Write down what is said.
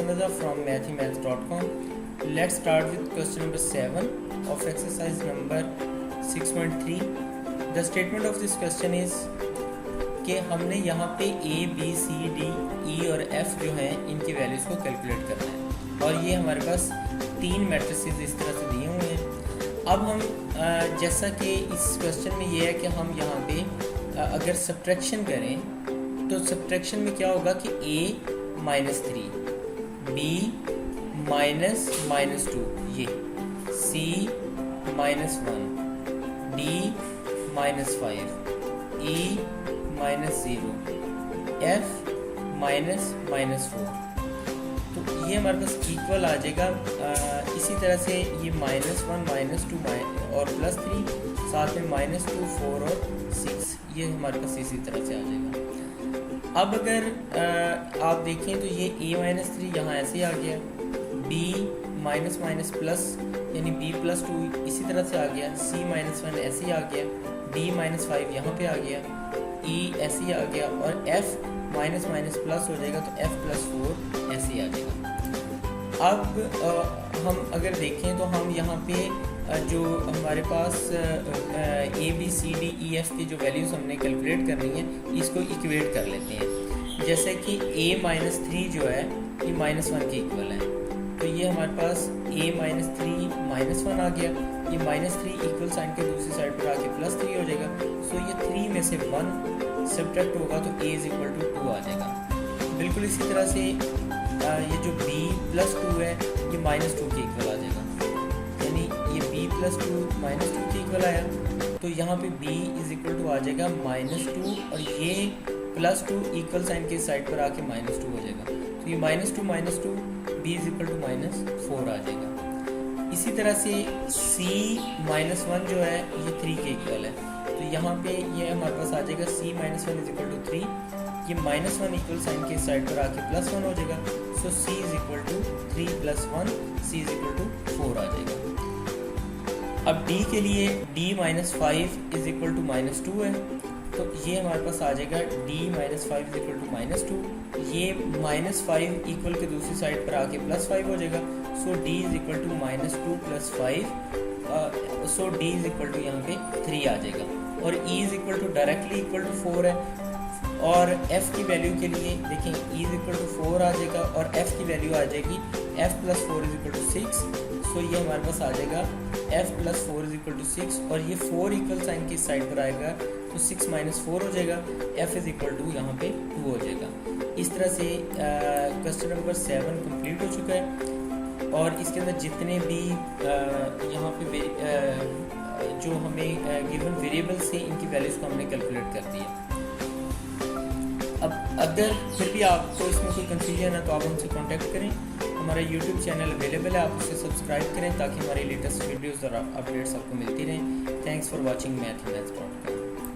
Hassan Raza from mathemaths.com. Let's start with question number 7 of exercise number 6.3. The statement of this question is कि हमने यहाँ पे A, B, C, D, E और F जो हैं इनकी वैल्यूज़ को कैलकुलेट करना है और ये हमारे पास 3 मैट्रिसेस इस तरह से दिए हुए हैं। अब हम जैसा कि इस क्वेश्चन में ये है कि हम यहाँ पे अगर सब्ट्रैक्शन करें तो सब्ट्रैक्शन में क्या होगा कि A -3, B -2, ये C -1, D -5, E -0, F -4। तो ये हमारे पास इक्वल आ जाएगा। इसी तरह से ये -1, -2 और +3 साथ में -2, 4 और 6 ये हमारे पास इसी तरह से आ जाएगा। अब अगर आप देखें तो ये A-3 यहाँ ऐसे आ गया, B -प्लस यानी B+2 इसी तरह से आ गया, C -1 ऐसे ही आ गया, D -5 यहाँ पे आ गया, E ऐसे ही आ गया और F प्लस हो जाएगा तो F+4 ऐसे ही आ जाएगा। अब हम अगर देखें तो हम यहाँ पे जो हमारे पास A, B, C, D, E, F की जो वैल्यूज़ हमने कैलकुलेट करनी है इसको इक्वेट कर लेते हैं। जैसे कि A-3 जो है ये -1 के इक्वल है, तो ये हमारे पास A-3 -1 आ गया, ये -3 इक्वल साइन के दूसरी साइड पर आके +3 हो जाएगा। सो ये 3 में से 1 सब्ट्रैक्ट होगा तो A = 2 आ जाएगा। बिल्कुल इसी तरह से ये जो B+2 है ये -2 के इक्वल आ जाएगा, यानी ये B+2 -2 के इक्वल आया तो यहाँ पे B = आ जाएगा -2 और ये +2 इक्वल साइन के साइड पर आके -2 हो जाएगा, तो ये -2 B = -4 आ जाएगा। इसी तरह से C-1 जो है ये 3 के इक्वल है, तो यहाँ पे ये हमारे पास आ जाएगा C-1 = 3, ये -1 इक्वल साइन के साइड पर आके +1 हो जाएगा, सो C = 3 + 1 C = 4 आ जाएगा। अब D के लिए D - 5 = -2 है, तो ये हमारे पास आ जाएगा D - 5 = -2, ये -5 इक्वल के दूसरी साइड पर आके +5 हो जाएगा, सो D = -2 + 5, सो D = यहाँ पे 3 आ जाएगा और E = डायरेक्टली इक्वल टू 4 है। और F की वैल्यू के लिए देखें E = 4 आ जाएगा और F की वैल्यू आ जाएगी F+4 = 6, सो ये हमारे पास आ जाएगा F+4 = 6 और ये 4 इक्वल साइन की साइड पर आएगा तो 6 - 4 हो जाएगा, F = यहाँ पे 2 हो जाएगा। इस तरह से क्वेश्चन नंबर 7 कंप्लीट हो चुका है और इसके अंदर जितने भी यहाँ पे जो हमें गिवन वेरिएबल से इनकी वैल्यूज़ को हमने कैलकुलेट कर दिया। अब अगर फिर भी आपको इसमें कोई कंफ्यूजन है तो आप हमसे कांटेक्ट करें। हमारा यूट्यूब चैनल अवेलेबल है, आप उसे सब्सक्राइब करें ताकि हमारी लेटेस्ट वीडियोज़ और अपडेट्स आपको मिलती रहें। Thanks for watching मैथमेथ्स.com।